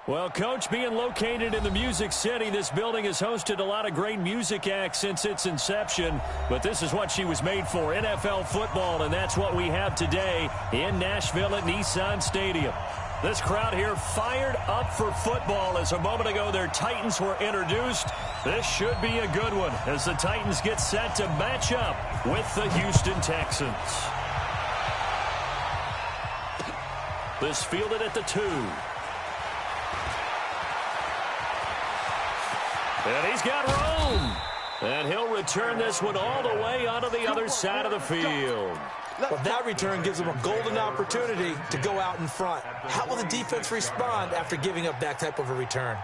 Well, Coach, being located in the Music City, this building has hosted a lot of great music acts since its inception. But this is what she was made for, NFL football, and that's what we have today in Nashville at Nissan Stadium. This crowd here fired up for football as a moment ago their Titans were introduced. This should be a good one as the Titans get set to match up with the Houston Texans. This fielded at the 2. And he's got room. And he'll return this one all the way onto the other side of the field. Well, that return gives them a golden opportunity to go out in front. How will the defense respond after giving up that type of a return?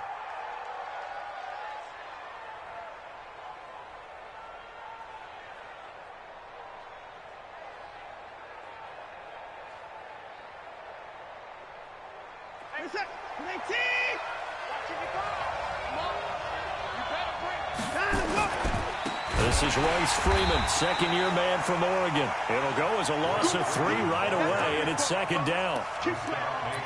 This is Royce Freeman, second-year man from Oregon. It'll go as a loss of 3 right away, and it's second down.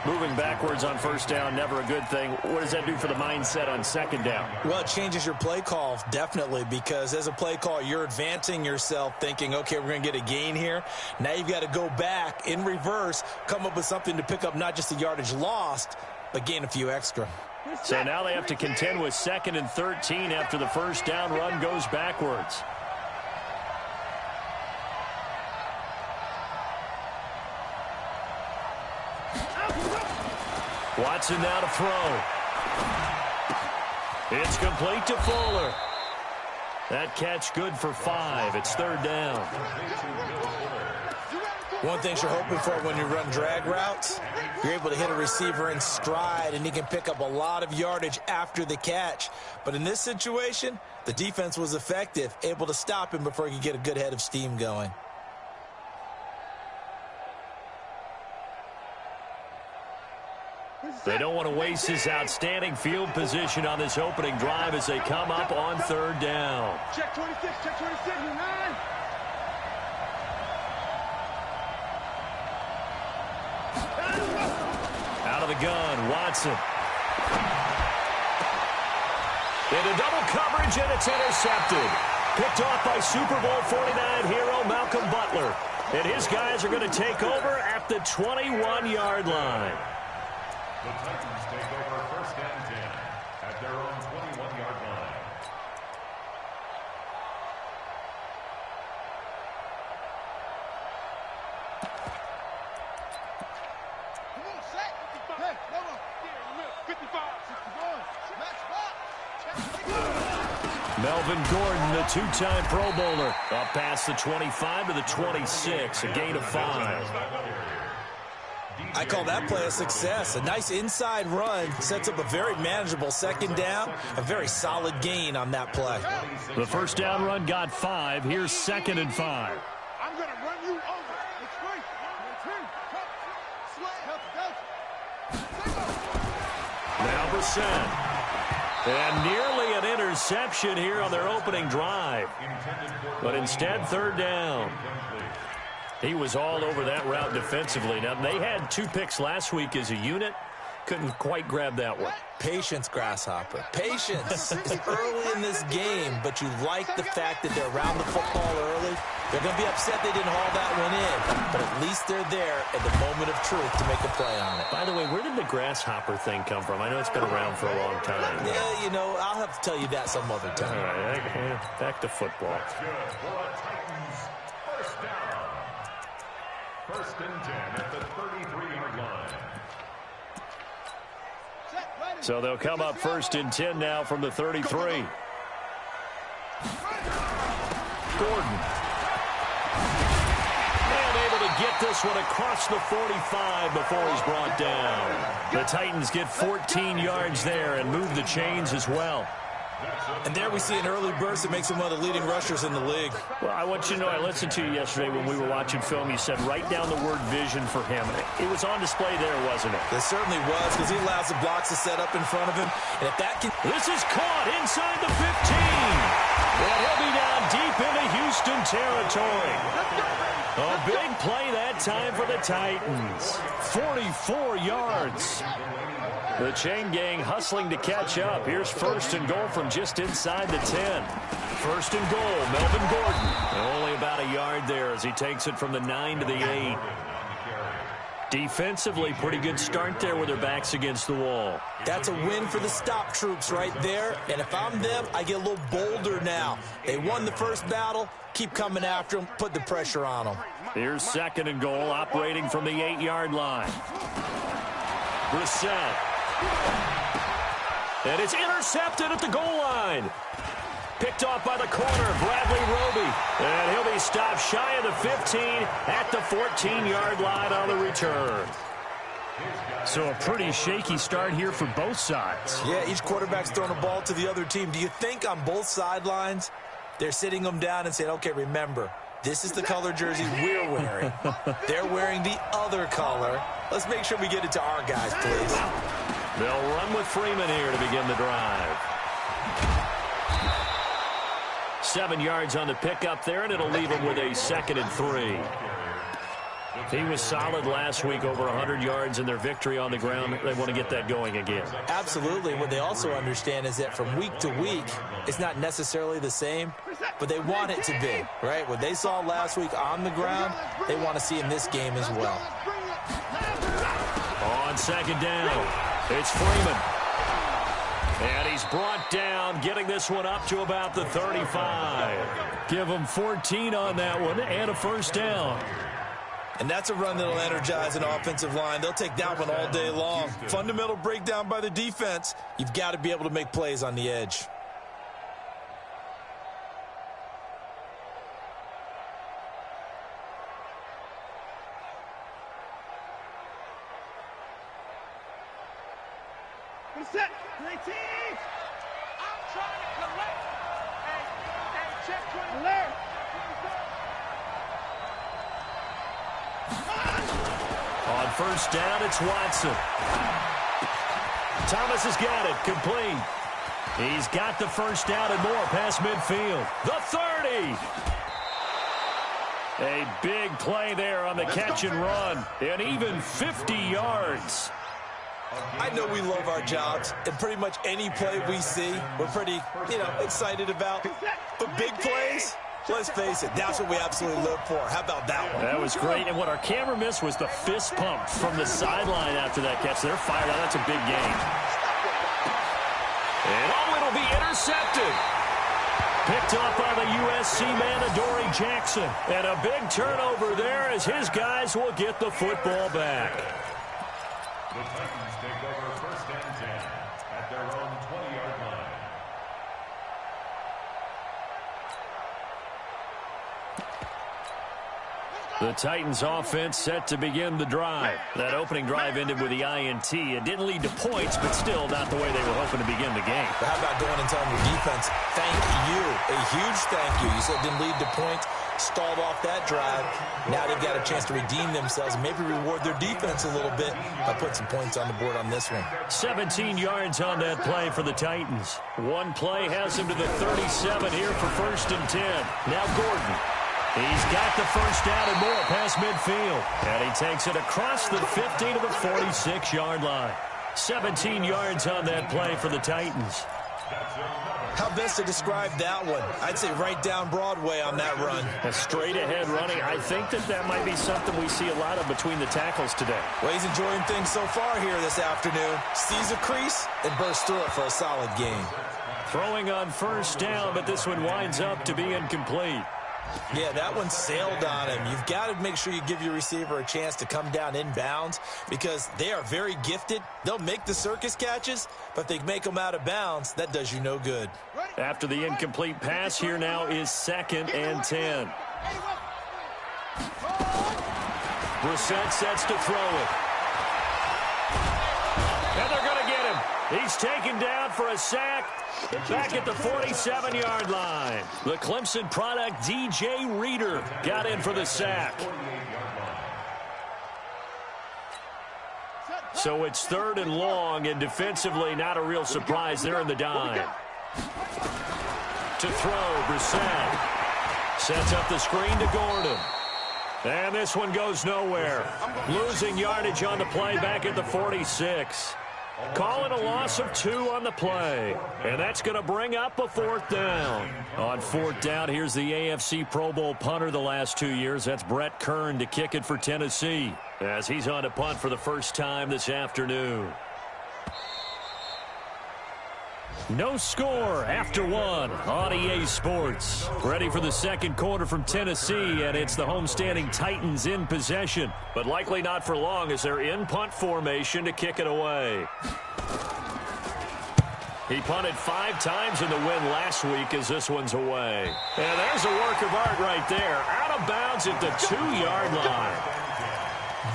Moving backwards on first down, never a good thing. What does that do for the mindset on second down? Well, it changes your play call, definitely, because as a play call, you're advancing yourself thinking, okay, we're going to get a gain here. Now you've got to go back in reverse, come up with something to pick up not just the yardage lost, but gain a few extra. So now they have to contend with 2nd and 13 after the first down run goes backwards. Watson now to throw. It's complete to Fuller. That catch good for 5. It's 3rd down. One thing you're hoping for when you run drag routes, you're able to hit a receiver in stride, and he can pick up a lot of yardage after the catch. But in this situation, the defense was effective, able to stop him before he could get a good head of steam going. They don't want to waste this outstanding field position on this opening drive as they come up on 3rd down. Check 26, check 26, you're 9. Out of the gun, Watson. Into double coverage, and it's intercepted. Picked off by Super Bowl 49 hero Malcolm Butler. And his guys are going to take over at the 21-yard line. The Titans take over 1st and 10 at their own 21-yard line. Come on, set. Hey, come on. 55, 61. Melvin Gordon, the 2-time Pro Bowler, up past the 25 to the 26, a gain of 5. I call that play a success. A nice inside run sets up a very manageable 2nd down, a very solid gain on that play. The first down run got 5. Here's 2nd and 5. I'm going to run you over. It's free. Now Brissett. And nearly an interception here on their opening drive. But instead, 3rd down. He was all over that route defensively. Now, they had 2 picks last week as a unit. Couldn't quite grab that one. Patience, Grasshopper. Patience. It's early in this game, but you like the fact that they're around the football early. They're going to be upset they didn't haul that one in, but at least they're there at the moment of truth to make a play on it. By the way, where did the Grasshopper thing come from? I know it's been around for a long time. Yeah, you know, I'll have to tell you that some other time. All right, back to football. That's good for a Titans 1st down. 1st and 10 at the 33-yard line. So they'll come up 1st and 10 now from the 33. Gordon. And able to get this one across the 45 before he's brought down. The Titans get 14 yards there and move the chains as well. And there we see an early burst that makes him one of the leading rushers in the league. Well, I want you to know, I listened to you yesterday when we were watching film. You said write down the word vision for him. It was on display there, wasn't it? It certainly was, because he allows the blocks to set up in front of him. And if that can... This is caught inside the 15. And he'll be down deep into Houston territory. A big play that time for the Titans. 44 yards. The chain gang hustling to catch up. Here's first and goal from just inside the 10. First and goal, Melvin Gordon. Only about a yard there as he takes it from the 9 to the 8. Defensively, pretty good start there with their backs against the wall. That's a win for the stop troops right there. And if I'm them, I get a little bolder now. They won the first battle. Keep coming after them. Put the pressure on them. Here's second and goal, operating from the 8-yard line. Brissett. And it's intercepted at the goal line. Picked off by the corner, Bradley Roby. And he'll be stopped shy of the 15 at the 14-yard line on the return. So a pretty shaky start here for both sides. Yeah, each quarterback's throwing a ball to the other team. Do you think on both sidelines they're sitting them down and saying, okay, remember, this is the color jersey we're wearing. They're wearing the other color. Let's make sure we get it to our guys, please. They'll run with Freeman here to begin the drive. 7 yards on the pickup there, and it'll leave him with a 2nd and 3. He was solid last week, over 100 yards in their victory on the ground. They want to get that going again. Absolutely. What they also understand is that from week to week, it's not necessarily the same, but they want it to be, right? What they saw last week on the ground, they want to see in this game as well. On second down, it's Freeman. And he's brought down, getting this one up to about the 35. Give him 14 on that one and a first down. And that's a run that'll energize an offensive line. They'll take that one all day long. Fundamental breakdown by the defense. You've got to be able to make plays on the edge. Set, 19. I'm trying to collect a check 20. Alert. On first down, it's Watson. Thomas has got it, complete. He's got the first down and more past midfield. The 30. A big play there on the catch and run. And even 50 yards. I know we love our jobs, and pretty much any play we see, we're pretty, excited about. But big plays, let's face it, that's what we absolutely live for. How about that one? That was great, and what our camera missed was the fist pump from the sideline after that catch. They're fired out. That's a big game. And it'll be intercepted. Picked up by the USC man, Adoree Jackson. And a big turnover there as his guys will get the football back. The Titans take over first and 10 at their own 20-yard line. The Titans offense set to begin the drive. That opening drive ended with the INT. It didn't lead to points, but still not the way they were hoping to begin the game. But how about going and telling your defense, thank you, a huge thank you. You said it didn't lead to points, stalled off that drive. Now they've got a chance to redeem themselves and maybe reward their defense a little bit by putting some points on the board on this one. 17 yards on that play for the Titans. One play has him to the 37 here for first and 10. Now Gordon. He's got the first down and more past midfield. And he takes it across the 50 to the 46-yard line. 17 yards on that play for the Titans. How best to describe that one? I'd say right down Broadway on that run. A straight-ahead running. I think that might be something we see a lot of between the tackles today. Well, he's enjoying things so far here this afternoon. Sees a crease and bursts through it for a solid gain. Throwing on first down, but this one winds up to be incomplete. Yeah, that one sailed on him. You've got to make sure you give your receiver a chance to come down inbounds because they are very gifted. They'll make the circus catches, but if they make them out of bounds, that does you no good. After the incomplete pass, here now is 2nd and 10. Brissett sets to throw it. And they're going to get him. He's taken down for a sack. Back at the 47-yard line. The Clemson product, DJ Reader, got in for the sack. So it's 3rd and long, and defensively not a real surprise. They're in the dime. To throw, Brissett. Sets up the screen to Gordon. And this one goes nowhere. Losing yardage on the play back at the 46. Call it a loss of 2 on the play. And that's going to bring up a 4th down. On 4th down, here's the AFC Pro Bowl punter the last 2 years. That's Brett Kern to kick it for Tennessee, as he's on to punt for the first time this afternoon. No score after 1 on EA Sports. Ready for the second quarter from Tennessee, and it's the homestanding Titans in possession, but likely not for long as they're in punt formation to kick it away. He punted 5 times in the win last week as this one's away. And there's a work of art right there. Out of bounds at the 2-yard line.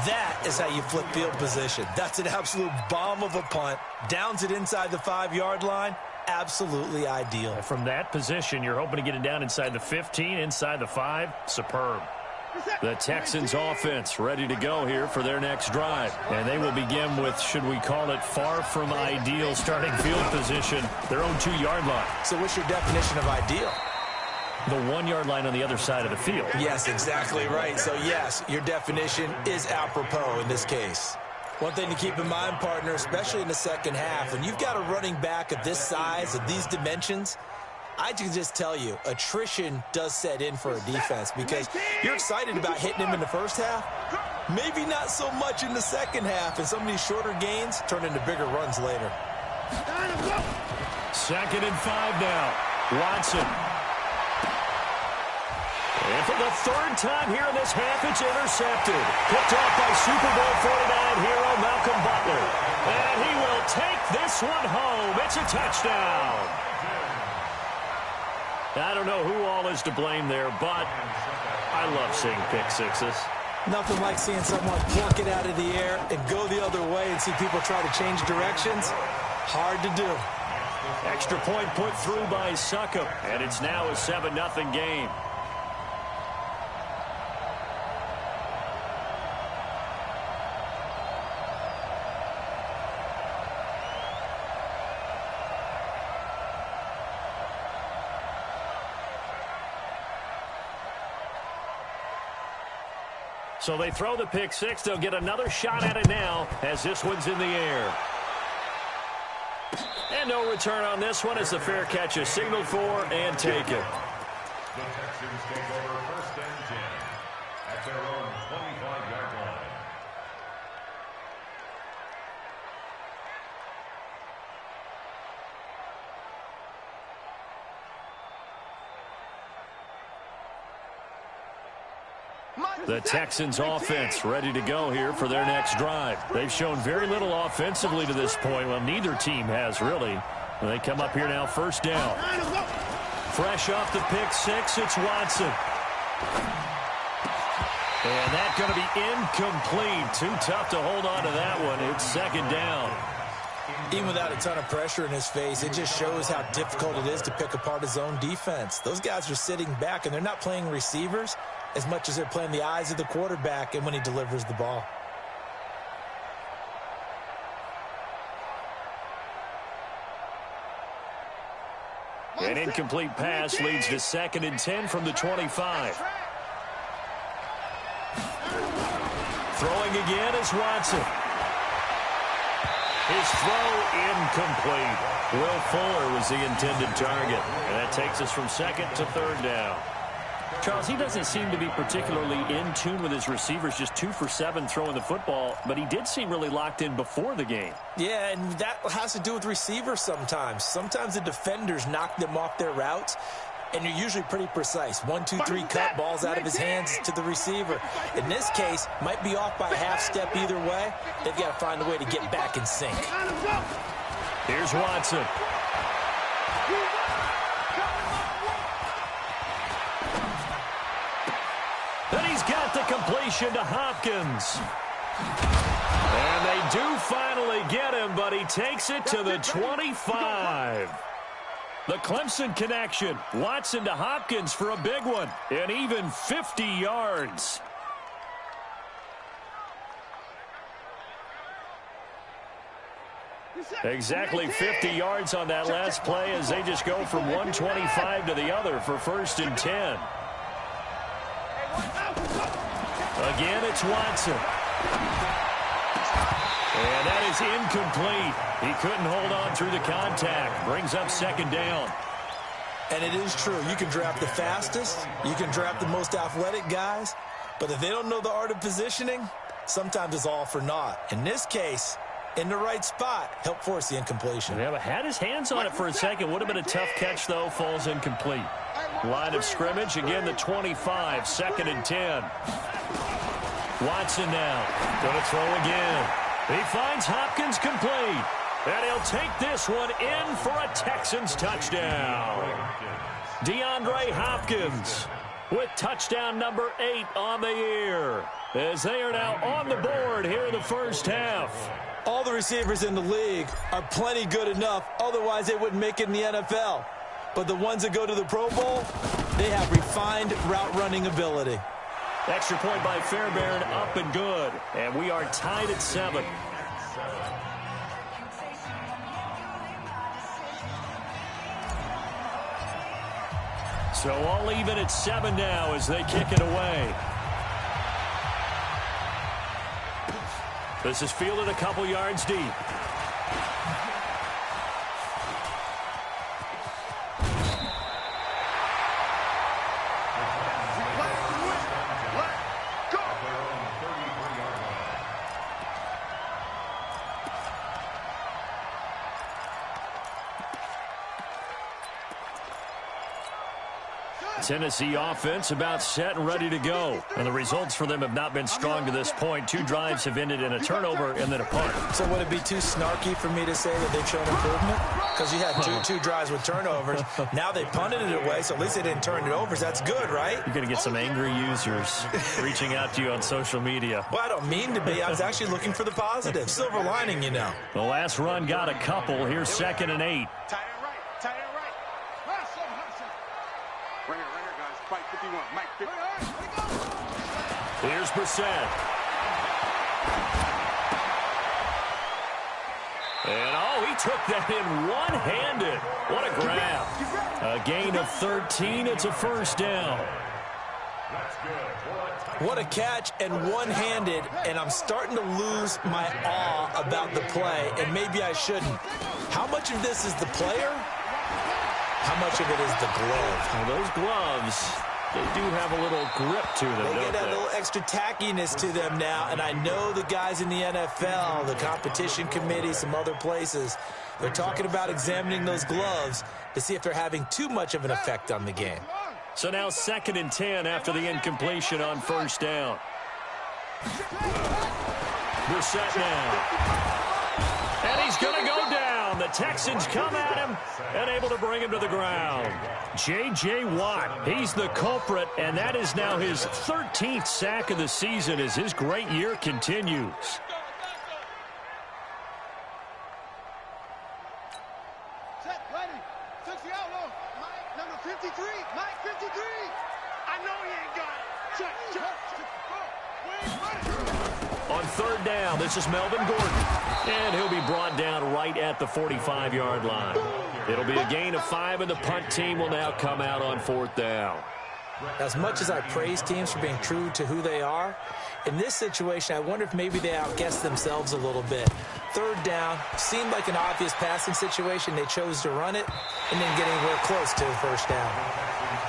That is how you flip field position. That's an absolute bomb of a punt. Downs it inside the 5-yard line. Absolutely ideal. From that position, you're hoping to get it down inside the 15, inside the 5. Superb. The Texans offense ready to go here for their next drive. And they will begin with, should we call it, far from ideal starting field position, their own 2-yard line. So what's your definition of ideal? The 1-yard line on the other side of the field. Yes, exactly right. So, yes, your definition is apropos in this case. One thing to keep in mind, partner, especially in the second half, when you've got a running back of this size, of these dimensions, I can just tell you, attrition does set in for a defense because you're excited about hitting him in the first half. Maybe not so much in the second half, and some of these shorter gains turn into bigger runs later. 2nd and 5 now. Watson. And for the 3rd time here in this half, it's intercepted. Picked off by Super Bowl 49 hero Malcolm Butler. And he will take this one home. It's a touchdown. I don't know who all is to blame there, but I love seeing pick sixes. Nothing like seeing someone pluck it out of the air and go the other way and see people try to change directions. Hard to do. Extra point put through by Succop, and it's now a 7-0 game. So they throw the pick six. They'll get another shot at it now as this one's in the air. And no return on this one as the fair catch is signaled for and taken. The Texans take over 1st and 10 at their own 25-yard line. The Texans offense ready to go here for their next drive. They've shown very little offensively to this point. Well, neither team has really. And they come up here now 1st down. Fresh off the pick six, it's Watson. And that's going to be incomplete. Too tough to hold on to that one. It's 2nd down. Even without a ton of pressure in his face, it just shows how difficult it is to pick apart his own defense. Those guys are sitting back, and they're not playing receivers as much as they're playing the eyes of the quarterback and when he delivers the ball. An incomplete pass leads to 2nd and 10 from the 25. Throwing again is Watson. His throw incomplete. Will Fuller was the intended target. And that takes us from 2nd to 3rd down. Charles, he doesn't seem to be particularly in tune with his receivers, just 2 for 7 throwing the football, but he did seem really locked in before the game. Yeah, and that has to do with receivers sometimes. Sometimes the defenders knock them off their routes, and you're usually pretty precise. 1, 2, 3 cut, balls out of his hands to the receiver. In this case, might be off by a half step either way. They've got to find a way to get back in sync. Here's Watson. And he's got the completion to Hopkins. And they do finally get him, but he takes it to the 25. The Clemson connection. Watson to Hopkins for a big one. And even 50 yards. Exactly 50 yards on that last play as they just go from 125 to the other for 1st and 10. Again, it's Watson. And that is incomplete. He couldn't hold on through the contact. Brings up second down. And it is true. You can draft the fastest. You can draft the most athletic guys. But if they don't know the art of positioning, sometimes it's all for naught. In this case, in the right spot, help force the incompletion. Yeah, but had his hands on it for a second. Would have been a tough catch, though. Falls incomplete. Line of scrimmage, again, the 25. 2nd and 10. Watson now. Going to throw again. He finds Hopkins complete. And he'll take this one in for a Texans touchdown. DeAndre Hopkins with touchdown number 8 on the year, as they are now on the board here in the first half. All the receivers in the league are plenty good enough. Otherwise, they wouldn't make it in the NFL. But the ones that go to the Pro Bowl, they have refined route running ability. Extra point by Fairbairn, up and good. And we are tied at 7. So all even at 7 now as they kick it away. This is fielded a couple yards deep. Tennessee offense about set and ready to go. And the results for them have not been strong to this point. 2 drives have ended in a turnover and then a punt. So would it be too snarky for me to say that they've shown improvement? Because you had two drives with turnovers. Now they punted it away, so at least they didn't turn it over. So that's good, right? You're going to get some angry users reaching out to you on social media. Well, I don't mean to be. I was actually looking for the positive. Silver lining, you know. The last run got a couple. Here's 2nd and 8. Here's Brissett. And, he took that in one-handed. What a grab. A gain of 13. It's a first down. What a catch and one-handed, and I'm starting to lose my awe about the play, and maybe I shouldn't. How much of this is the player? How much of it is the glove? Well, those gloves, they do have a little grip to them, They don't get that little extra tackiness to them now, and I know the guys in the NFL, the competition committee, some other places, they're talking about examining those gloves to see if they're having too much of an effect on the game. So now 2nd and 10 after the incompletion on first down. Brissett now. And he's going to go down. The Texans come at him and able to bring him to the ground. J.J. Watt, he's the culprit, and that is now his 13th sack of the season as his great year continues. Set, ready. 60 out low. Mike, number 53. Mike, 53. I know he ain't got it. Check. On 3rd down, this is Melvin Gordon. And he'll be brought down right at the 45-yard line. It'll be a gain of 5, and the punt team will now come out on 4th down. As much as I praise teams for being true to who they are, in this situation, I wonder if maybe they outguessed themselves a little bit. 3rd down, seemed like an obvious passing situation. They chose to run it and then getting real close to the first down.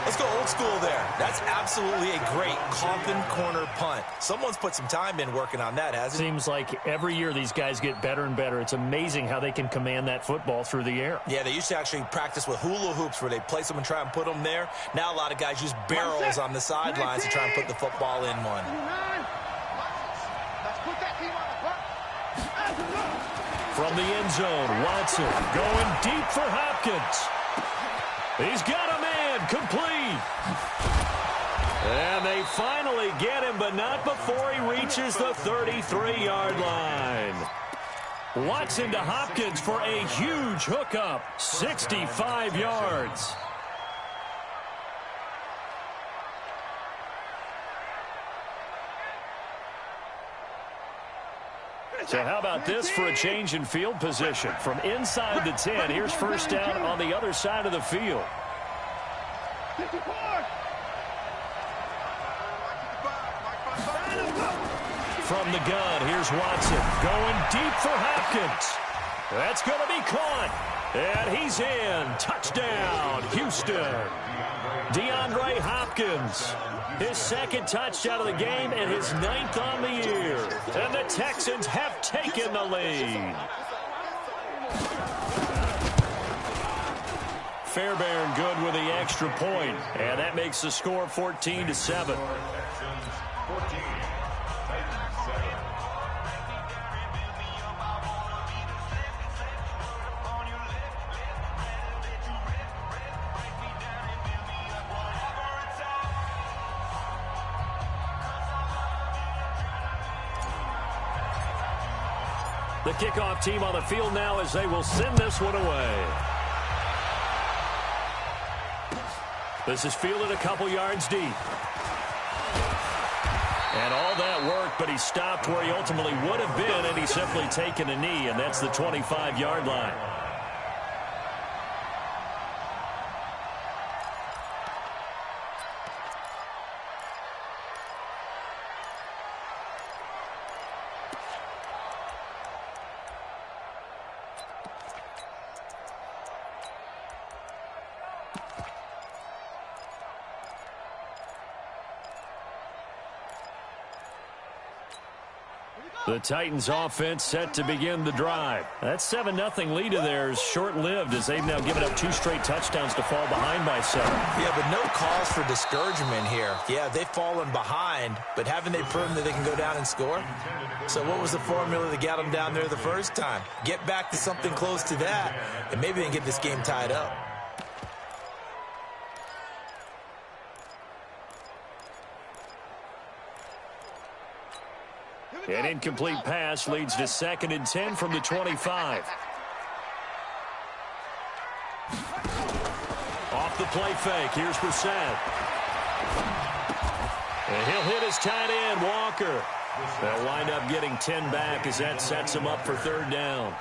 Let's go old school there. That's absolutely a great coffin corner punt. Someone's put some time in working on that, hasn't it? Seems like every year these guys get better and better. It's amazing how they can command that football through the air. Yeah, they used to actually practice with hula hoops where they place them and try and put them there. Now a lot of guys use barrels on the sidelines to try and put the football in one. From the end zone, Watson going deep for Hopkins. He's got a man complete. And they finally get him, but not before he reaches the 33-yard line. Watson to Hopkins for a huge hookup, 65 yards. So how about this for a change in field position? From inside the 10, here's first down on the other side of the field. from the gun. Here's Watson going deep for Hopkins. That's going to be caught. And he's in. Touchdown, Houston. DeAndre Hopkins. His second touchdown of the game and his 9th on the year. And the Texans have taken the lead. Fairbairn good with the extra point. And that makes the score 14-7. The kickoff team on the field now as they will send this one away. This is fielded a couple yards deep. And all that worked, but he stopped where he ultimately would have been, and he's simply taken a knee, and that's the 25-yard line. The Titans offense set to begin the drive. That 7-0 lead of theirs short-lived as they've now given up 2 straight touchdowns to fall behind by 7. Yeah, but no cause for discouragement here. Yeah, they've fallen behind, but haven't they proven that they can go down and score? So what was the formula that got them down there the first time? Get back to something close to that, and maybe they can get this game tied up. An incomplete pass leads to 2nd and 10 from the 25. Off the play fake. Here's Brissett. And he'll hit his tight end, Walker. They'll wind up getting 10 back as that sets him up for 3rd down.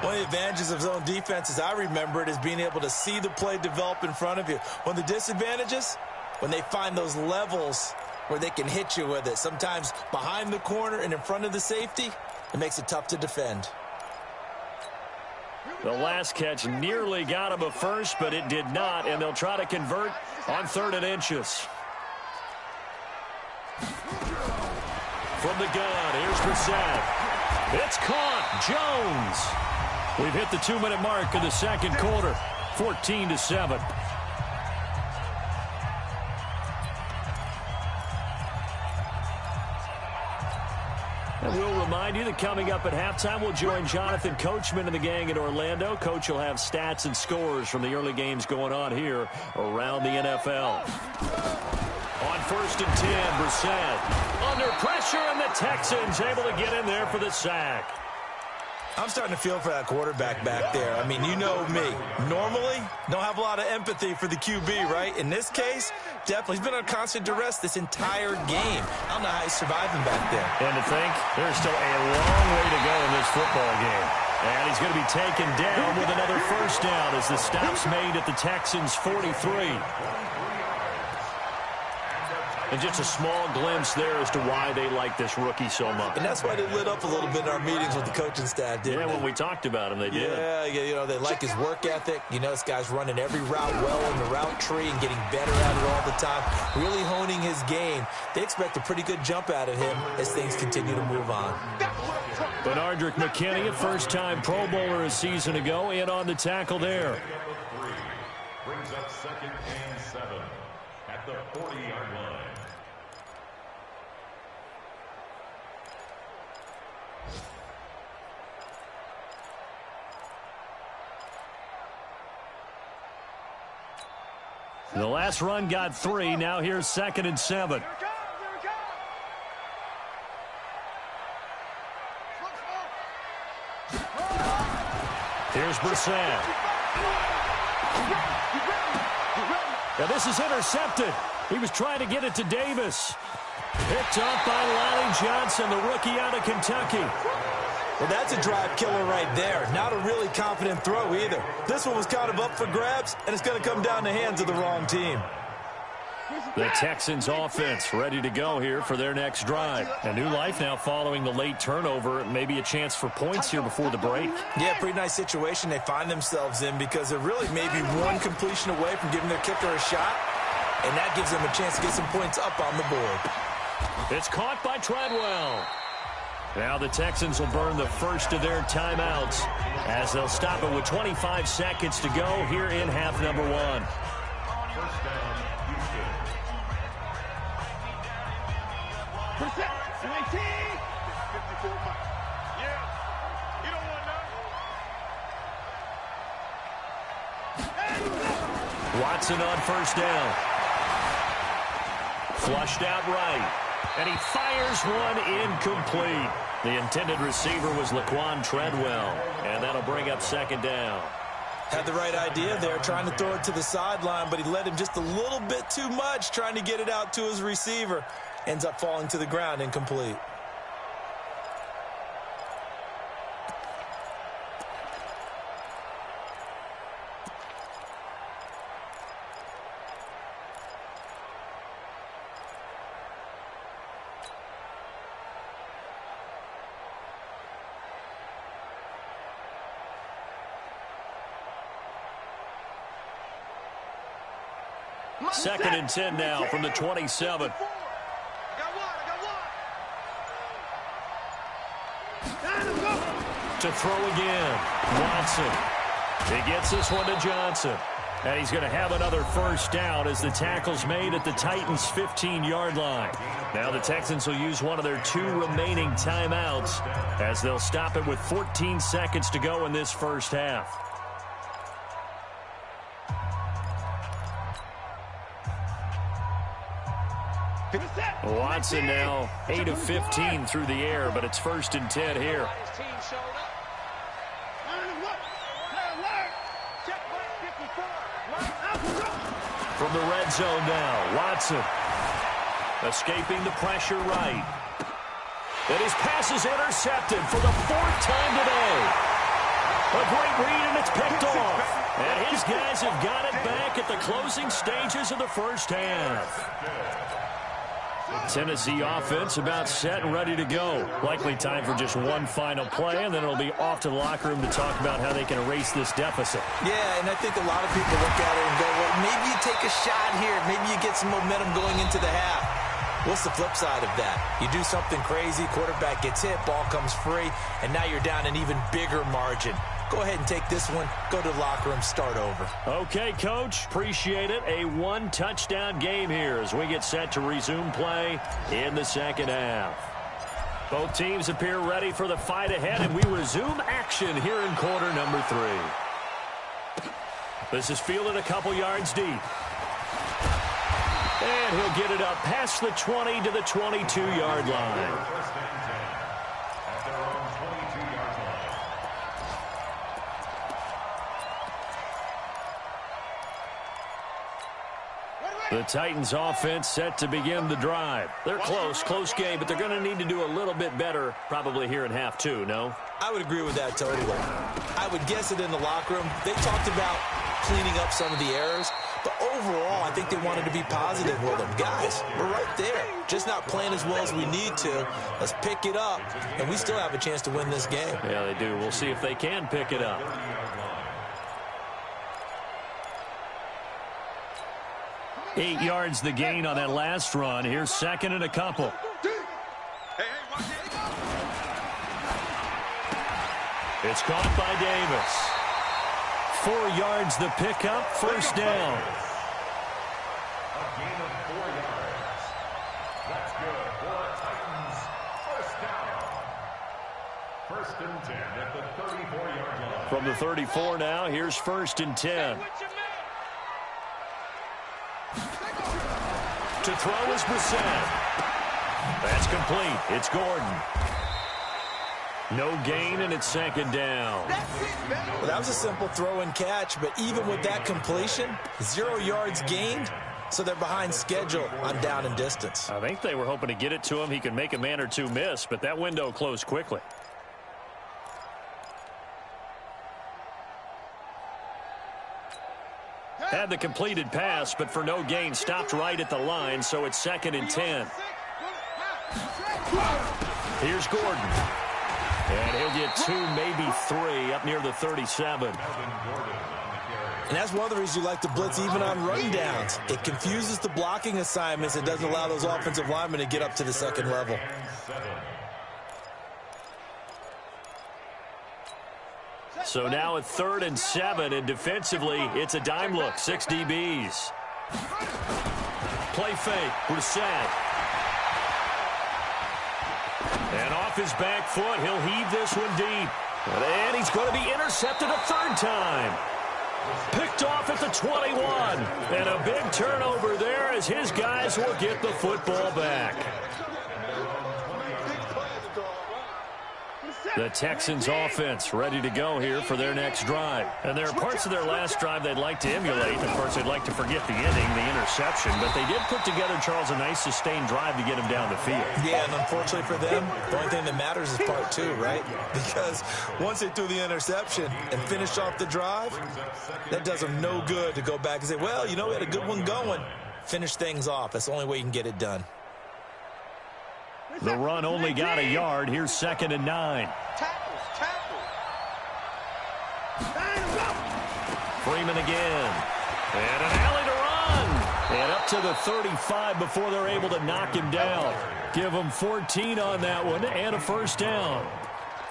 One of the advantages of zone defense, as I remember it, is being able to see the play develop in front of you. One of the disadvantages, when they find those levels where they can hit you with it. Sometimes behind the corner and in front of the safety, it makes it tough to defend. The last catch nearly got him a first, but it did not, and they'll try to convert on 3rd and inches. From the gun, here's Brissett. It's caught. Jones. We've hit the 2-minute mark of the 2nd quarter. 14-7. And we'll remind you that coming up at halftime, we'll join Jonathan Coachman and the gang in Orlando. Coach will have stats and scores from the early games going on here around the NFL. On 1st and 10, Brissett under pressure, and the Texans able to get in there for the sack. I'm starting to feel for that quarterback back there. I mean, you know me. Normally, don't have a lot of empathy for the QB, right? In this case, definitely. He's been on constant duress this entire game. I don't know how he's surviving back there. And to think, there's still a long way to go in this football game. And he's going to be taken down with another 1st down as the stop's made at the Texans' 43. And just a small glimpse there as to why they like this rookie so much. And that's why they lit up a little bit in our meetings with the coaching staff, didn't they? Yeah, when we talked about him, they did. Yeah, you know, they like his work ethic. You know, this guy's running every route well in the route tree and getting better at it all the time, really honing his game. They expect a pretty good jump out of him as things continue to move on. Benardrick McKinney, a first-time Pro Bowler a season ago, in on the tackle there. Brings up 2nd and 7 at the 40-yard line. The last run got 3. Now here's 2nd and 7. Here's Brissett. Now this is intercepted. He was trying to get it to Davis. Picked up by Lonnie Johnson, the rookie out of Kentucky. Well, that's a drive killer right there. Not a really confident throw either. This one was kind of up for grabs, and it's going to come down the hands of the wrong team. The Texans offense ready to go here for their next drive. A new life now following the late turnover. Maybe a chance for points here before the break. Yeah, pretty nice situation they find themselves in because they're really maybe one completion away from giving their kicker a shot, and that gives them a chance to get some points up on the board. It's caught by Treadwell. Now the Texans will burn the first of their timeouts as they'll stop it with 25 seconds to go here in half number one. First down, Houston. Percent, 19. 54 Mike. Yeah, you don't want none. Watson on first down. Flushed out right. And he fires one incomplete. The intended receiver was Laquan Treadwell. And that'll bring up second down. Had the right idea there, trying to throw it to the sideline, but he led him just a little bit too much, trying to get it out to his receiver. Ends up falling to the ground incomplete. Second and 10 now from the 27. To throw again. Watson. He gets this one to Johnson. And he's going to have another first down as the tackle's made at the Titans' 15-yard line. Now the Texans will use one of their two remaining timeouts as they'll stop it with 14 seconds to go in this first half. Watson now 8 of 15 through the air, but it's first and 10 here. From the red zone now, Watson escaping the pressure right. And his pass is intercepted for the fourth time today. A great read, and it's picked off. And his guys have got it back at the closing stages of the first half. Tennessee offense about set and ready to go. Likely time for just one final play, and then it'll be off to the locker room to talk about how they can erase this deficit. Yeah, and I think a lot of people look at it and go, well, maybe you take a shot here. Maybe you get some momentum going into the half. What's the flip side of that? You do something crazy, quarterback gets hit, ball comes free, and now you're down an even bigger margin. Go ahead and take this one, go to the locker room, start over. Okay, Coach, appreciate it. A one-touchdown game here as we get set to resume play in the second half. Both teams appear ready for the fight ahead, and we resume action here in quarter number 3. This is fielded a couple yards deep. And he'll get it up past the 20 to the 22-yard line. The Titans offense set to begin the drive. They're close game, but they're going to need to do a little bit better probably here in half 2, no? I would agree with that totally. I would guess it in the locker room. They talked about cleaning up some of the errors, but overall, I think they wanted to be positive with them. Guys, we're right there. Just not playing as well as we need to. Let's pick it up, and we still have a chance to win this game. Yeah, they do. We'll see if they can pick it up. Eight yards the gain on that last run. Here's second and a couple. It's caught by Davis. 4 yards the pickup, first down. A gain of 4 yards. That's good for Titans. First down. 1st and 10 at the 34-yard line. From the 34 now, here's 1st and 10. To throw is Brissett. That's complete. It's Gordon. No gain, and it's second down. Well, that was a simple throw and catch, but even with that completion, 0 yards gained, so they're behind schedule on down and distance. I think they were hoping to get it to him. He could make a man or two miss, but that window closed quickly. Had the completed pass, but for no gain, stopped right at the line, so it's 2nd and 10. Here's Gordon. And he'll get 2, maybe 3, up near the 37. And that's one of the reasons you like to blitz even on run downs. It confuses the blocking assignments. It doesn't allow those offensive linemen to get up to the second level. So now at 3rd and 7, and defensively, it's a dime look, 6 DBs. Play fake, Brissett. And off his back foot, he'll heave this one deep. And he's going to be intercepted a 3rd time. Picked off at the 21. And a big turnover there as his guys will get the football back. The Texans offense ready to go here for their next drive. And there are parts of their last drive they'd like to emulate. Of course, they'd like to forget the inning, the interception. But they did put together, Charles, a nice sustained drive to get him down the field. Yeah, and unfortunately for them, the only thing that matters is part 2, right? Because once they threw the interception and finished off the drive, that does them no good to go back and say, well, you know, we had a good one going. Finish things off. That's the only way you can get it done. The run only got a yard. Here's 2nd and 9. Freeman again. And an alley to run. And up to the 35 before they're able to knock him down. Give them 14 on that one and a 1st down.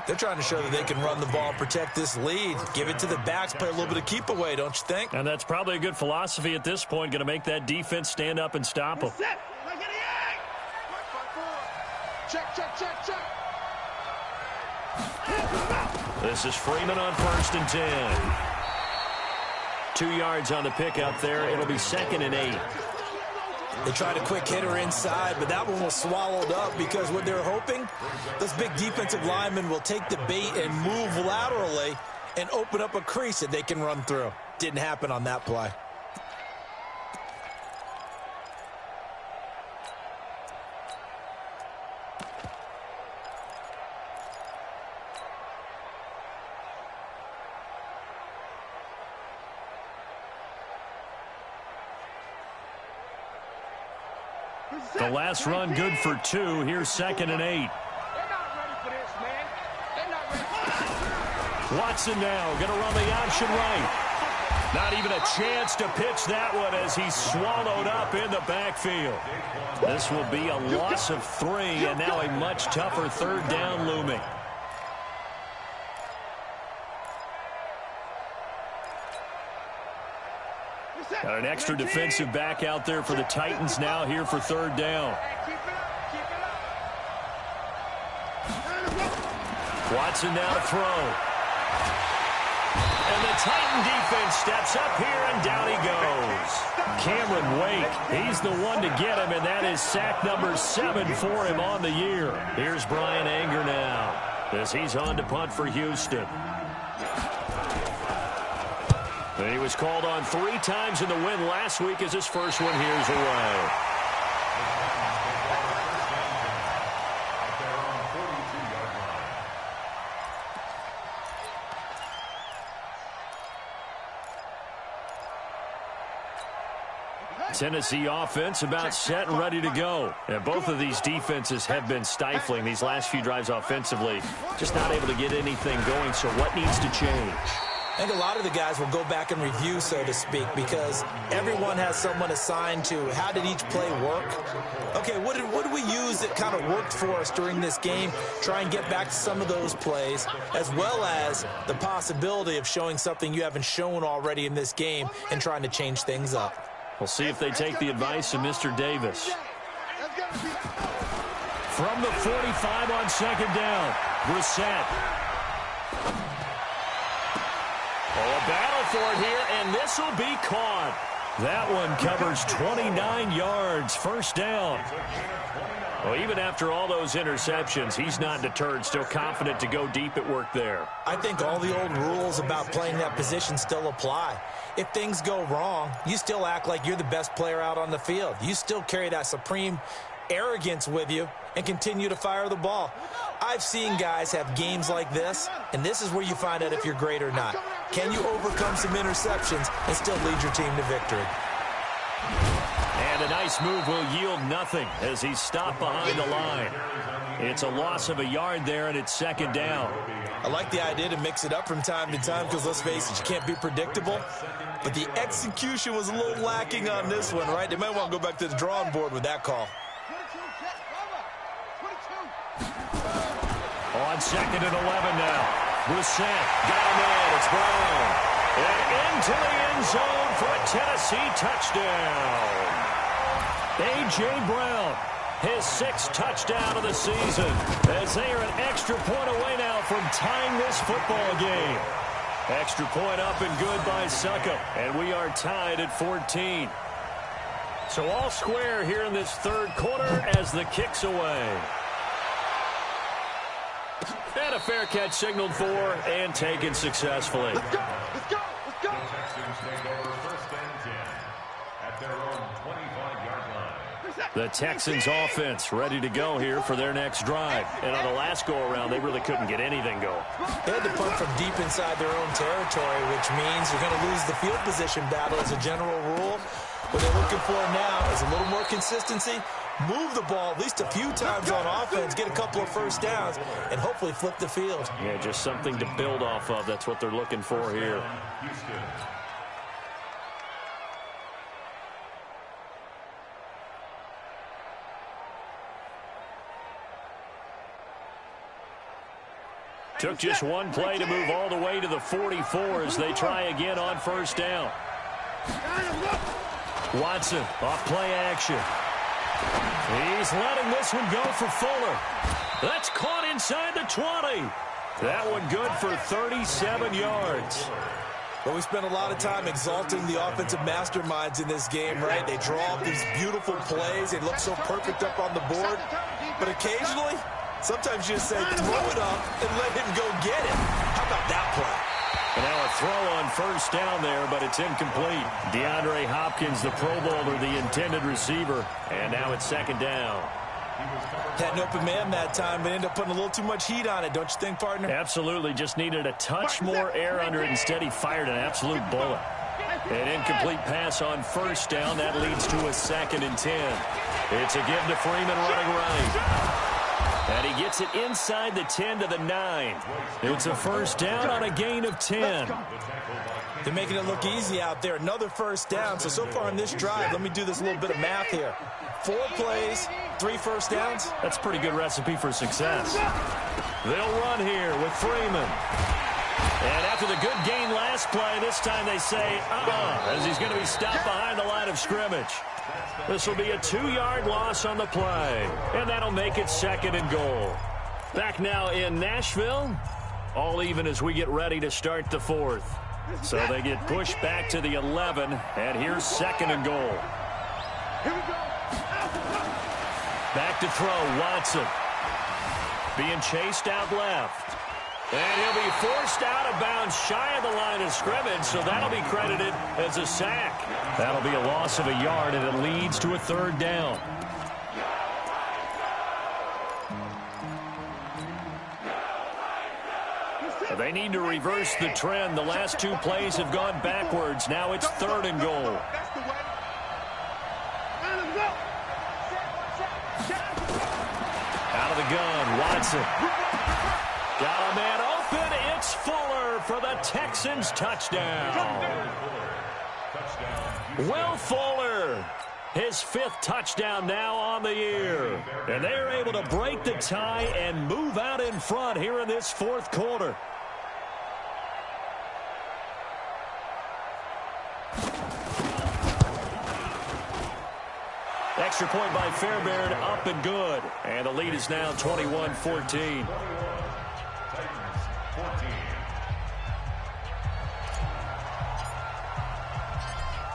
They're trying to show that they can run the ball and protect this lead. Give it to the backs, play a little bit of keep away, don't you think? And that's probably a good philosophy at this point. Going to make that defense stand up and stop them. Check, check, check, check. This is Freeman on 1st and 10. 2 yards on the pickup there. It'll be 2nd and 8. They tried a quick hitter inside, but that one was swallowed up because what they're hoping, those big defensive linemen will take the bait and move laterally and open up a crease that they can run through. Didn't happen on that play. The last run good for 2. Here's 2nd and 8. They're not ready for this, man. They're not ready. Watson now going to run the option right. Not even a chance to pitch that one as he's swallowed up in the backfield. This will be a loss of 3, and now a much tougher 3rd down looming. Got an extra defensive back out there for the Titans now here for 3rd down. Watson now to throw. And the Titan defense steps up here, and down he goes. Cameron Wake, he's the one to get him, and that is sack number 7 for him on the year. Here's Brian Anger now as he's on to punt for Houston. And he was called on 3 times in the win last week as his first one here's away. Tennessee offense about set and ready to go. And both of these defenses have been stifling these last few drives offensively. Just not able to get anything going, so what needs to change? I think a lot of the guys will go back and review, so to speak, because everyone has someone assigned to how did each play work. Okay, what did we use that kind of worked for us during this game? Try and get back to some of those plays, as well as the possibility of showing something you haven't shown already in this game and trying to change things up. We'll see if they take the advice of Mr. Davis. From the 45 on 2nd down, Brissett. Oh, a battle for it here, and this will be caught. That one covers 29 yards, 1st down. Well, even after all those interceptions, he's not deterred, still confident to go deep at work there. I think all the old rules about playing that position still apply. If things go wrong, you still act like you're the best player out on the field. You still carry that supreme arrogance with you and continue to fire the ball. I've seen guys have games like this, and this is where you find out if you're great or not. Can you overcome some interceptions and still lead your team to victory? And a nice move will yield nothing as he's stopped behind the line. It's a loss of a yard there, and it's second down. I like the idea to mix it up from time to time because, let's face it, you can't be predictable. But the execution was a little lacking on this one, right? They might want to go back to the drawing board with that call. On second and 11 now. Brissett got him in. It's Brown. And into the end zone for a Tennessee touchdown. A.J. Brown, his 6th touchdown of the season, as they are an extra point away now from tying this football game. Extra point up and good by Suckup, and we are tied at 14. So all square here in this third quarter as the kick's away. And a fair catch signaled for and taken successfully. Let's go! Let's go! Let's go! The Texans take over first and 10 at their own 25-yard line. The Texans offense ready to go here for their next drive. And on the last go-around, they really couldn't get anything going. They had to punt from deep inside their own territory, which means you're going to lose the field position battle as a general rule. What they're looking for now is a little more consistency, move the ball at least a few times on offense, get a couple of first downs, and hopefully flip the field. Yeah, just something to build off of. That's what they're looking for here. Houston. Took just one play to move all the way to the 44 as they try again on first down. Watson off play action. He's letting this one go for Fuller. That's caught inside the 20. That one good for 37 yards. Well, we spent a lot of time exalting the offensive masterminds in this game, right? They draw up these beautiful plays. They look so perfect up on the board. But occasionally, sometimes you just say, throw it up and let him go get it. How about that play? And now a throw on first down there, but it's incomplete. DeAndre Hopkins, the Pro Bowler, the intended receiver. And now it's second down. Had an open man that time, but ended up putting a little too much heat on it, don't you think, partner? Absolutely. Just needed a touch more air under it. Instead, he fired an absolute bullet. An incomplete pass on first down. That leads to a second and 10. It's a give to Freeman running right. And he gets it inside the 10 to the 9. It's a first down on a gain of 10. They're making it look easy out there. Another first down. So far in this drive, let me do this little bit of math here. 4 plays, 3 first downs. That's a pretty good recipe for success. They'll run here with Freeman. And after the good gain last play, this time they say, as he's going to be stopped behind the line of scrimmage. This will be a 2-yard loss on the play, and that'll make it second and goal. Back now in Nashville, all even as we get ready to start the fourth. So they get pushed back to the 11, and here's second and goal. Here we go. Back to throw, Watson. Being chased out left. And he'll be forced out of bounds shy of the line of scrimmage, so that'll be credited as a sack. That'll be a loss of a yard, and it leads to a third down. They need to reverse the trend. The last 2 plays have gone backwards. Now it's third and goal. That's the way. Out of the gun, Watson. Got a man open. It's Fuller for the Texans touchdown. Will Fuller, his 5th touchdown now on the year. And they're able to break the tie and move out in front here in this fourth quarter. Extra point by Fairbairn, up and good. And the lead is now 21-14.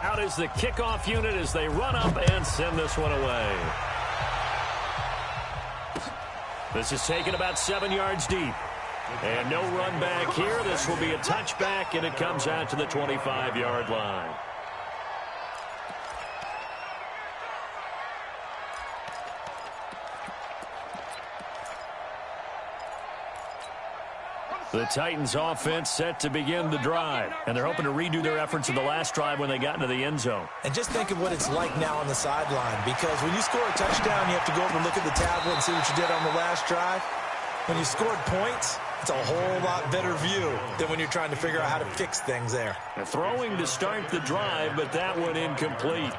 Out is the kickoff unit as they run up and send this one away. This is taken about 7 yards deep. And no run back here. This will be a touchback, and it comes out to the 25-yard line. The Titans offense set to begin the drive, and they're hoping to redo their efforts in the last drive when they got into the end zone. And just think of what it's like now on the sideline, because when you score a touchdown, you have to go over and look at the tablet and see what you did on the last drive. When you scored points, it's a whole lot better view than when you're trying to figure out how to fix things there. Throwing to start the drive, but that one incomplete.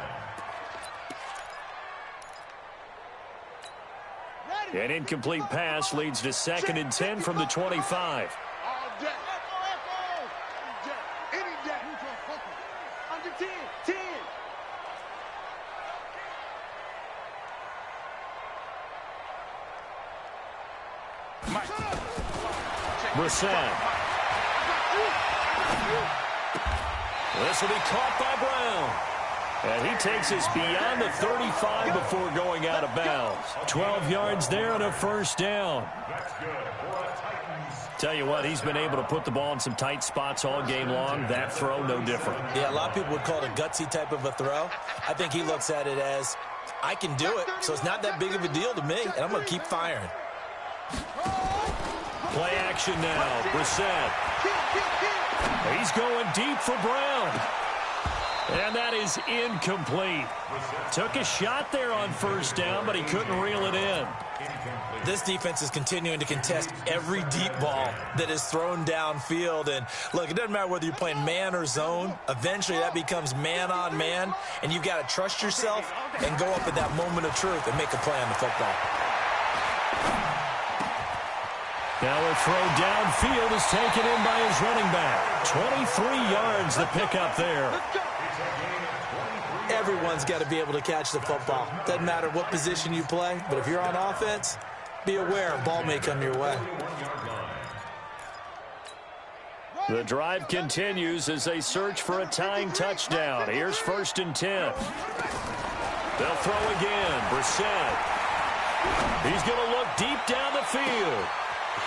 An incomplete pass leads to 2nd and 10 from the 25. Brissett. This will be caught by Brown. And he takes us beyond the 35 before going out of bounds. 12 yards there and a first down. Tell you what, he's been able to put the ball in some tight spots all game long. That throw, no different. Yeah, a lot of people would call it a gutsy type of a throw. I think he looks at it as, I can do it, so it's not that big of a deal to me, and I'm going to keep firing. Play action now. Brissett. He's going deep for Brown. And that is incomplete. Took a shot there on first down, but he couldn't reel it in. This defense is continuing to contest every deep ball that is thrown downfield. And look, it doesn't matter whether you're playing man or zone. Eventually that becomes man on man, and you've got to trust yourself and go up at that moment of truth and make a play on the football. Now a throw downfield is taken in by his running back. 23 yards the pickup there. Everyone's got to be able to catch the football. Doesn't matter what position you play, but if you're on offense, be aware a ball may come your way. The drive continues as they search for a tying touchdown. Here's 1st and 10. They'll throw again. Brissett. He's going to look deep down the field.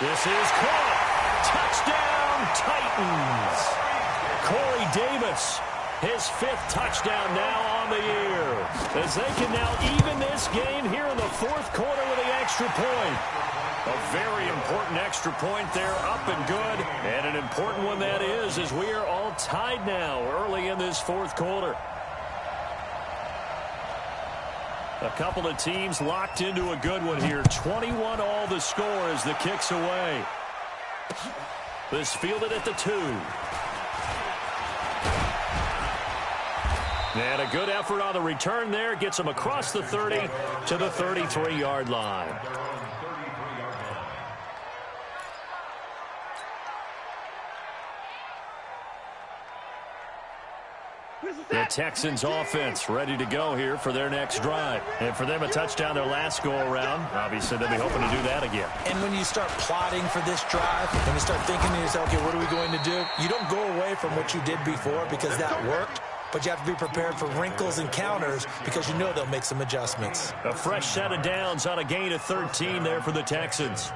This is caught. Touchdown, Titans. Corey Davis, his 5th touchdown now on the year. As they can now even this game here in the 4th quarter with the extra point. A very important extra point there, up and good. And an important one that is, as we are all tied now early in this 4th quarter. A couple of teams locked into a good one here. 21 all the score as the kick's away. This fielded at the 2. And a good effort on the return there. Gets him across the 30 to the 33-yard line. The Texans offense ready to go here for their next drive. And for them, a touchdown their last go-around. Obviously, they'll be hoping to do that again. And when you start plotting for this drive, when you start thinking to yourself, okay, what are we going to do? You don't go away from what you did before because that worked. But you have to be prepared for wrinkles and counters because you know they'll make some adjustments. A fresh set of downs on a gain of 13 there for the Texans.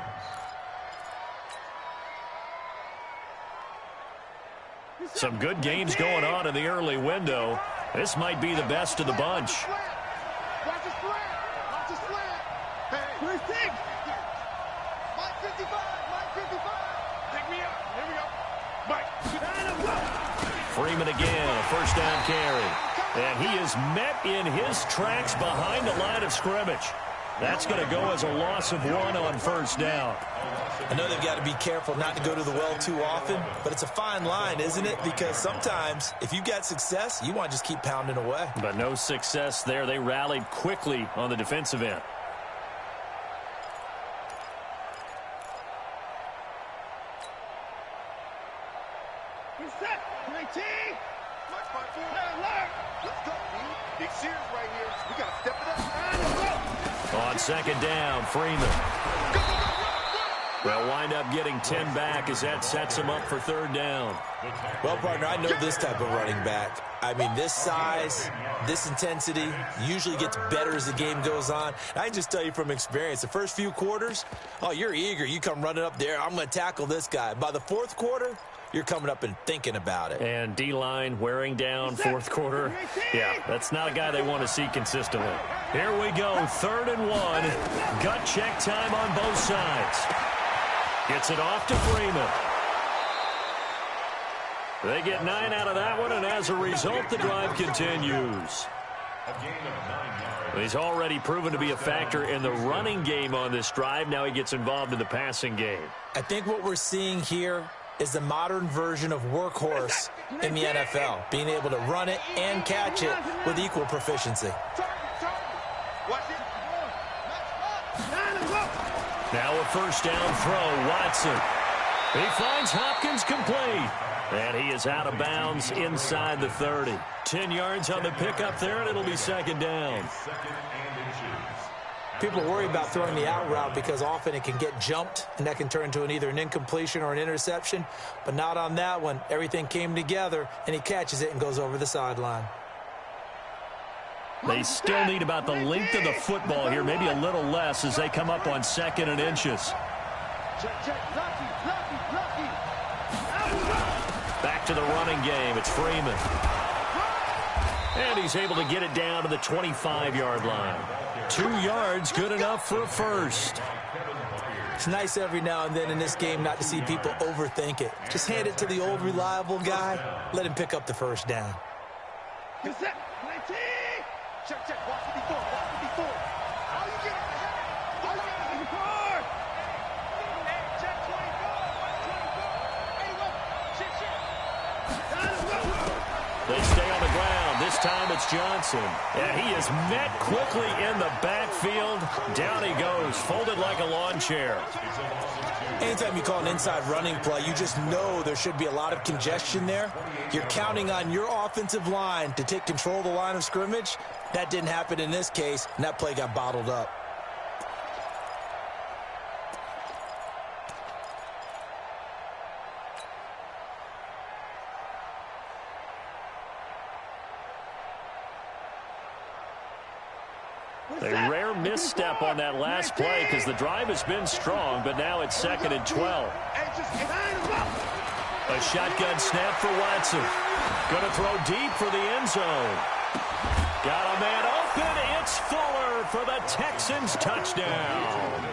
Some good games going on in the early window. This might be the best of the bunch. Watch the slant. Watch the slant. Hey, where's Tig? Mike 55. Mike 55. Pick me up. Here we go. Mike. Freeman again, a first down carry. And he is met in his tracks behind the line of scrimmage. That's going to go as a loss of 1 on first down. I know they've got to be careful not to go to the well too often, but it's a fine line, isn't it? Because sometimes if you got success, you want to just keep pounding away. But no success there. They rallied quickly on the defensive end. He's set. 19. Let's go, man. Big series right here. We got to step it up. On second down, Freeman. They'll wind up getting 10 back as that sets him up for 3rd down. Well, partner, I know this type of running back. I mean, this size, this intensity usually gets better as the game goes on. I can just tell you from experience, the first few quarters, oh, you're eager. You come running up there, I'm going to tackle this guy. By the 4th quarter, you're coming up and thinking about it. And D-line wearing down 4th quarter. Yeah, that's not a guy they want to see consistently. Here we go, 3rd and 1. Gut check time on both sides. Gets it off to Freeman. They get 9 out of that one, and as a result, the drive continues. He's already proven to be a factor in the running game on this drive. Now he gets involved in the passing game. I think what we're seeing here is the modern version of workhorse in the NFL, being able to run it and catch it with equal proficiency. Now a first down throw, Watson. He finds Hopkins complete. And he is out of bounds inside the 30. 10 yards on the pickup there, and it'll be second down. People worry about throwing the out route because often it can get jumped, and that can turn into either an incompletion or an interception. But not on that one. Everything came together, and he catches it and goes over the sideline. They still need about the length of the football here, maybe a little less as they come up on 2nd and inches. Back to the running game. It's Freeman. And he's able to get it down to the 25-yard line. 2 yards, good enough for a first. It's nice every now and then in this game not to see people overthink it. Just hand it to the old reliable guy. Let him pick up the first down. Check. Watch it before. How you get it? How you get it before? Hey, check 24. They stay on the ground. This time it's Johnson. And he is met quickly in the backfield. Down he goes, folded like a lawn chair. Anytime you call an inside running play, you just know there should be a lot of congestion there. You're counting on your offensive line to take control of the line of scrimmage. That didn't happen in this case, and that play got bottled up. A rare misstep on that last play because the drive has been strong, but now it's 2nd and 12. A shotgun snap for Watson. Going to throw deep for the end zone. Got a man open. It's Fuller for the Texans touchdown.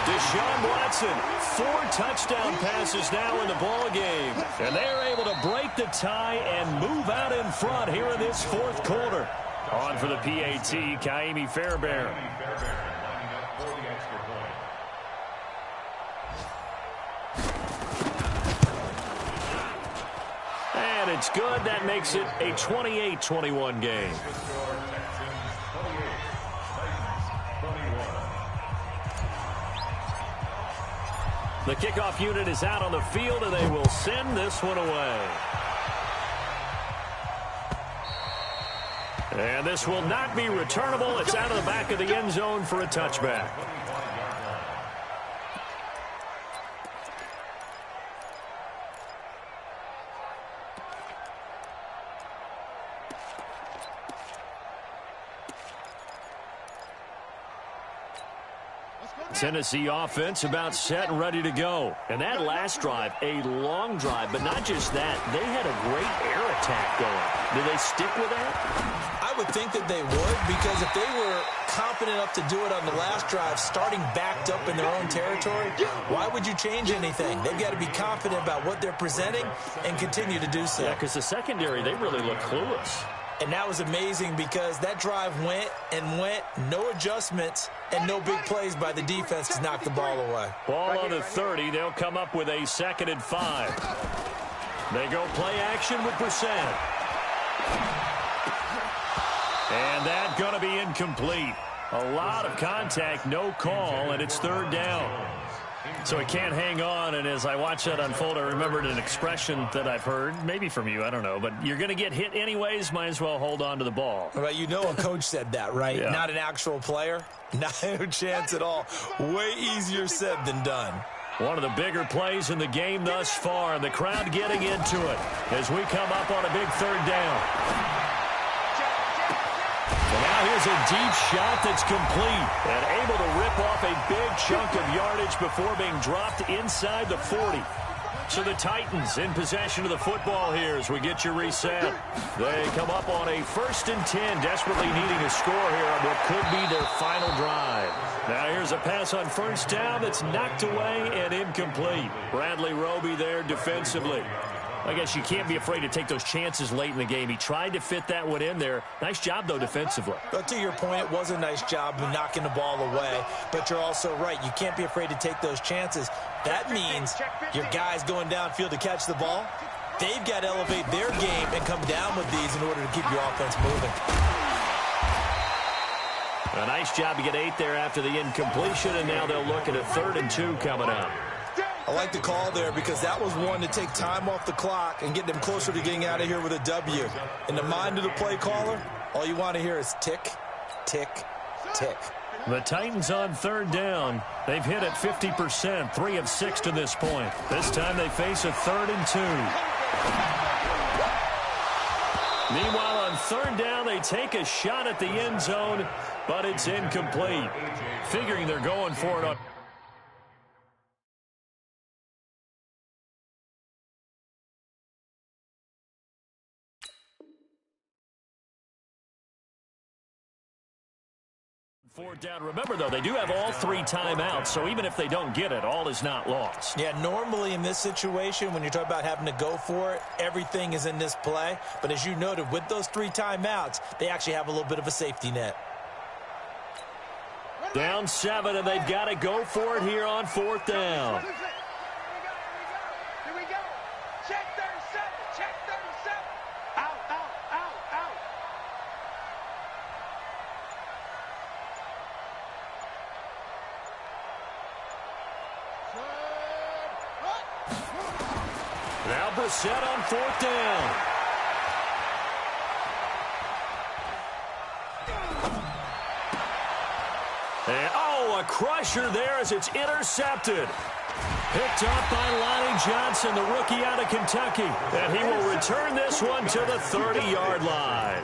Deshaun Watson, 4 touchdown passes now in the ball game. And they're able to break the tie and move out in front here in this 4th quarter. On for the PAT, Kaimi Fairbairn. And it's good. That makes it a 28-21 game. The kickoff unit is out on the field, and they will send this one away. And this will not be returnable. It's out of the back of the end zone for a touchback. Tennessee offense about set and ready to go. And that last drive, a long drive, but not just that. They had a great air attack going. Do they stick with that? I would think that they would, because if they were confident enough to do it on the last drive, starting backed up in their own territory, why would you change anything? They've got to be confident about what they're presenting and continue to do so. Yeah, because the secondary, they really look clueless. And that was amazing because that drive went and went, no adjustments, and no big plays by the defense to knock the ball away. Ball on the 30. They'll come up with a 2nd and 5. They go play action with Brissett. And that's going to be incomplete. A lot of contact, no call, and it's 3rd down. So he can't hang on, and as I watch that unfold, I remembered an expression that I've heard, maybe from you, I don't know, but you're going to get hit anyways, might as well hold on to the ball. Well, you know a coach said that, right? Yeah. Not an actual player. No chance at all. Way easier said than done. One of the bigger plays in the game thus far, and the crowd getting into it as we come up on a big 3rd down. And now here's a deep shot that's complete and able to rip off a big chunk of yardage before being dropped inside the 40. So the Titans in possession of the football here as we get you reset. They come up on a 1st and 10, desperately needing a score here on what could be their final drive. Now here's a pass on 1st down that's knocked away and incomplete. Bradley Roby there defensively. I guess you can't be afraid to take those chances late in the game. He tried to fit that one in there. Nice job, though, defensively. But to your point, it was a nice job of knocking the ball away. But you're also right. You can't be afraid to take those chances. That means your guys going downfield to catch the ball, they've got to elevate their game and come down with these in order to keep your offense moving. A nice job to get 8 there after the incompletion, and now they'll look at a 3rd and 2 coming up. I like the call there because that was one to take time off the clock and get them closer to getting out of here with a W. In the mind of the play caller, all you want to hear is tick, tick, tick. The Titans on 3rd down. They've hit at 50%, 3 of 6 to this point. This time they face a 3rd and 2. Meanwhile, on 3rd down, they take a shot at the end zone, but it's incomplete. Figuring they're going for it on... Fourth down. Remember, though, they do have all 3 timeouts, so even if they don't get it, all is not lost. Yeah, normally in this situation, when you're talking about having to go for it, everything is in this play. But as you noted, with those 3 timeouts, they actually have a little bit of a safety net. Down 7, and they've got to go for it here on 4th down. Here we go. Check 37. Check 37. Out, out, out, out. Now Brissett on 4th down. And, a crusher there as it's intercepted. Picked up by Lonnie Johnson, the rookie out of Kentucky. And he will return this one to the 30-yard line.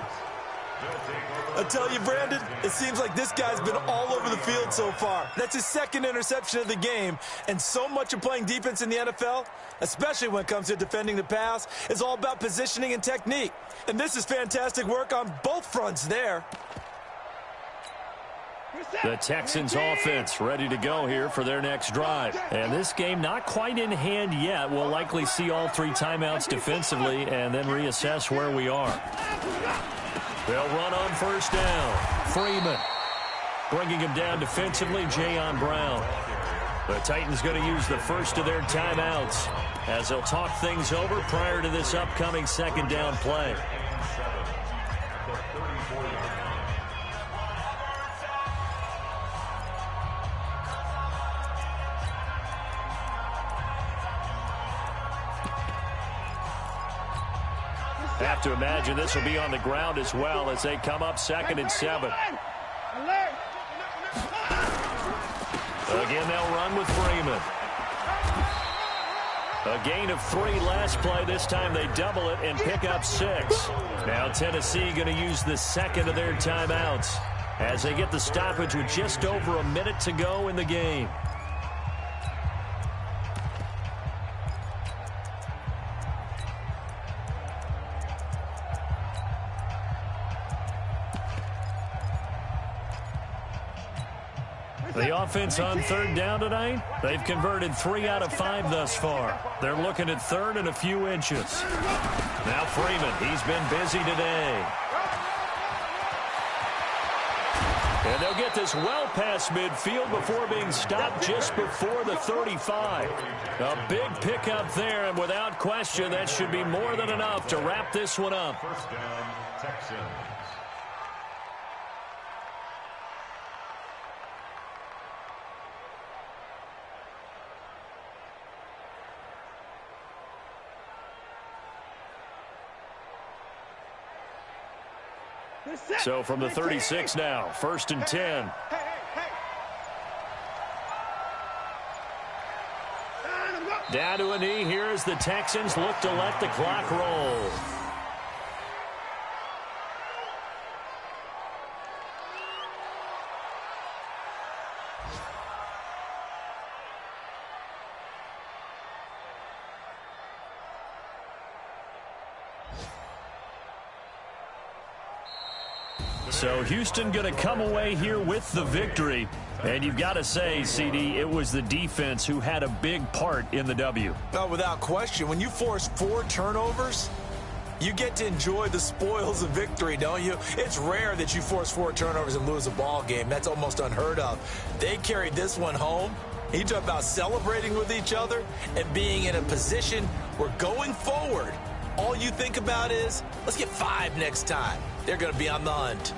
I tell you, Brandon, it seems like this guy's been all over the field so far. That's his 2nd interception of the game. And so much of playing defense in the NFL, especially when it comes to defending the pass, is all about positioning and technique. And this is fantastic work on both fronts there. The Texans offense ready to go here for their next drive. And this game not quite in hand yet. We'll likely see all 3 timeouts defensively and then reassess where we are. They'll run on 1st down. Freeman bringing him down defensively, Jayon Brown. The Titans going to use the first of their timeouts as they'll talk things over prior to this upcoming 2nd down play. Have to imagine this will be on the ground as well as they come up 2nd and 7. Again, they'll run with Freeman. A gain of 3 last play. This time they double it and pick up 6. Now Tennessee going to use the 2nd of their timeouts as they get the stoppage with just over a minute to go in the game. The offense on 3rd down tonight, they've converted 3 out of 5 thus far. They're looking at 3rd and a few inches. Now Freeman, he's been busy today. And they'll get this well past midfield before being stopped just before the 35. A big pickup there, and without question, that should be more than enough to wrap this one up. 1st down, Texans. So from the 36 now, 1st and 10. Down to a knee here as the Texans look to let the clock roll. So Houston going to come away here with the victory. And you've got to say, CD, it was the defense who had a big part in the W. No, without question. When you force 4 turnovers, you get to enjoy the spoils of victory, don't you? It's rare that you force 4 turnovers and lose a ball game. That's almost unheard of. They carried this one home. You talk about celebrating with each other and being in a position where going forward, all you think about is, let's get 5 next time. They're going to be on the hunt.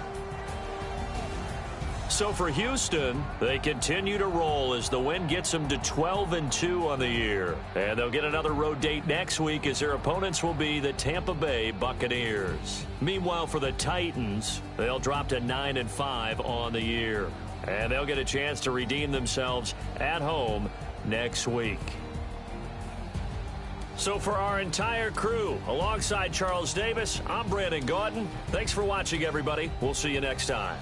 So for Houston, they continue to roll as the win gets them to 12-2 on the year. And they'll get another road date next week as their opponents will be the Tampa Bay Buccaneers. Meanwhile, for the Titans, they'll drop to 9-5 on the year. And they'll get a chance to redeem themselves at home next week. So for our entire crew, alongside Charles Davis, I'm Brandon Gautin. Thanks for watching, everybody. We'll see you next time.